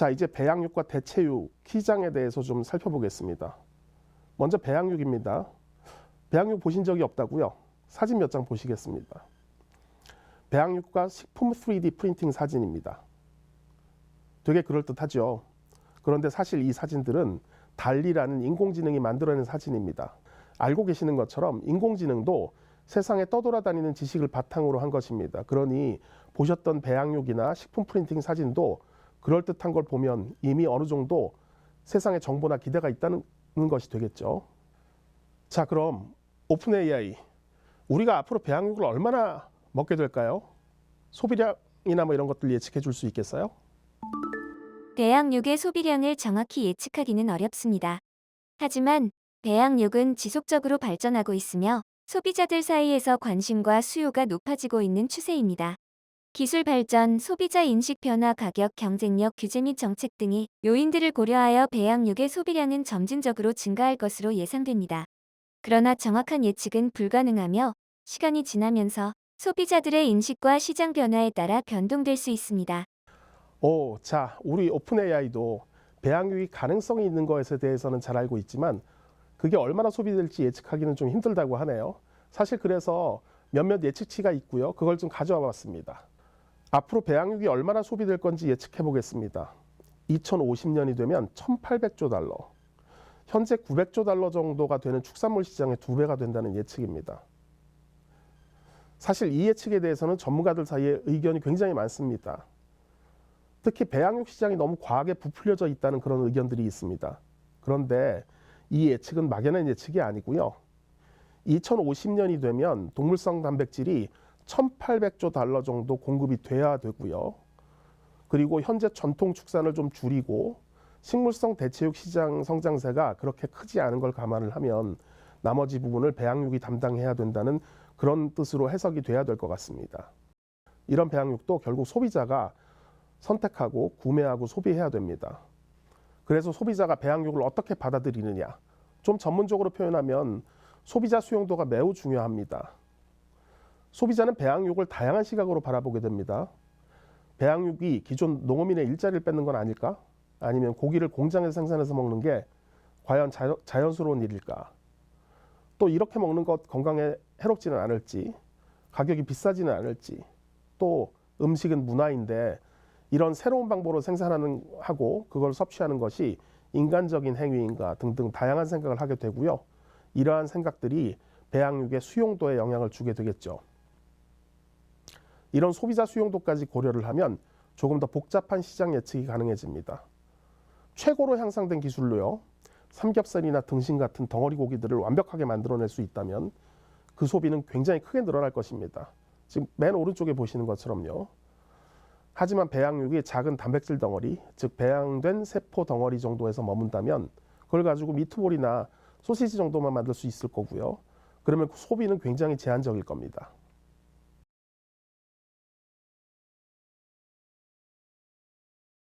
자, 이제 배양육과 대체육 시장에 대해서 좀 살펴보겠습니다. 먼저 배양육입니다. 배양육 보신 적이 없다고요? 사진 몇 장 보시겠습니다. 배양육과 식품 3D 프린팅 사진입니다. 되게 그럴듯하죠. 그런데 사실 이 사진들은 달리라는 인공지능이 만들어낸 사진입니다. 알고 계시는 것처럼 인공지능도 세상에 떠돌아다니는 지식을 바탕으로 한 것입니다. 그러니 보셨던 배양육이나 식품 프린팅 사진도 그럴듯한 걸 보면 이미 어느 정도 세상에 정보나 기대가 있다는 것이 되겠죠. 자, 그럼 오픈 AI, 우리가 앞으로 배양육을 얼마나 먹게 될까요? 소비량이나 뭐 이런 것들 예측해 줄 수 있겠어요? 배양육의 소비량을 정확히 예측하기는 어렵습니다. 하지만 배양육은 지속적으로 발전하고 있으며 소비자들 사이에서 관심과 수요가 높아지고 있는 추세입니다. 기술 발전, 소비자 인식 변화, 가격, 경쟁력, 규제 및 정책 등의 요인들을 고려하여 배양육의 소비량은 점진적으로 증가할 것으로 예상됩니다. 그러나 정확한 예측은 불가능하며 시간이 지나면서 소비자들의 인식과 시장 변화에 따라 변동될 수 있습니다. 자, 우리 오픈 AI도 배양육이 가능성이 있는 것에 대해서는 잘 알고 있지만 그게 얼마나 소비될지 예측하기는 좀 힘들다고 하네요. 사실 그래서 몇몇 예측치가 있고요. 그걸 좀 가져와 봤습니다. 앞으로 배양육이 얼마나 소비될 건지 예측해 보겠습니다. 2050년이 되면 1800조 달러, 현재 900조 달러 정도가 되는 축산물 시장의 2배가 된다는 예측입니다. 사실 이 예측에 대해서는 전문가들 사이에 의견이 굉장히 많습니다. 특히 배양육 시장이 너무 과하게 부풀려져 있다는 그런 의견들이 있습니다. 그런데 이 예측은 막연한 예측이 아니고요. 2050년이 되면 동물성 단백질이 1800조 달러 정도 공급이 돼야 되고요. 그리고 현재 전통 축산을 좀 줄이고 식물성 대체육 시장 성장세가 그렇게 크지 않은 걸 감안을 하면 나머지 부분을 배양육이 담당해야 된다는 그런 뜻으로 해석이 돼야 될 것 같습니다. 이런 배양육도 결국 소비자가 선택하고 구매하고 소비해야 됩니다. 그래서 소비자가 배양육을 어떻게 받아들이느냐, 좀 전문적으로 표현하면 소비자 수용도가 매우 중요합니다. 소비자는 배양육을 다양한 시각으로 바라보게 됩니다. 배양육이 기존 농어민의 일자리를 뺏는 건 아닐까? 아니면 고기를 공장에서 생산해서 먹는 게 과연 자연스러운 일일까? 또 이렇게 먹는 것 건강에 해롭지는 않을지, 가격이 비싸지는 않을지, 또 음식은 문화인데 이런 새로운 방법으로 생산하는 하고 그걸 섭취하는 것이 인간적인 행위인가 등등 다양한 생각을 하게 되고요. 이러한 생각들이 배양육의 수용도에 영향을 주게 되겠죠. 이런 소비자 수용도까지 고려를 하면 조금 더 복잡한 시장 예측이 가능해집니다. 최고로 향상된 기술로요, 삼겹살이나 등심 같은 덩어리 고기들을 완벽하게 만들어낼 수 있다면 그 소비는 굉장히 크게 늘어날 것입니다. 지금 맨 오른쪽에 보시는 것처럼요. 하지만 배양육이 작은 단백질 덩어리, 즉 배양된 세포 덩어리 정도에서 머문다면 그걸 가지고 미트볼이나 소시지 정도만 만들 수 있을 거고요. 그러면 소비는 굉장히 제한적일 겁니다.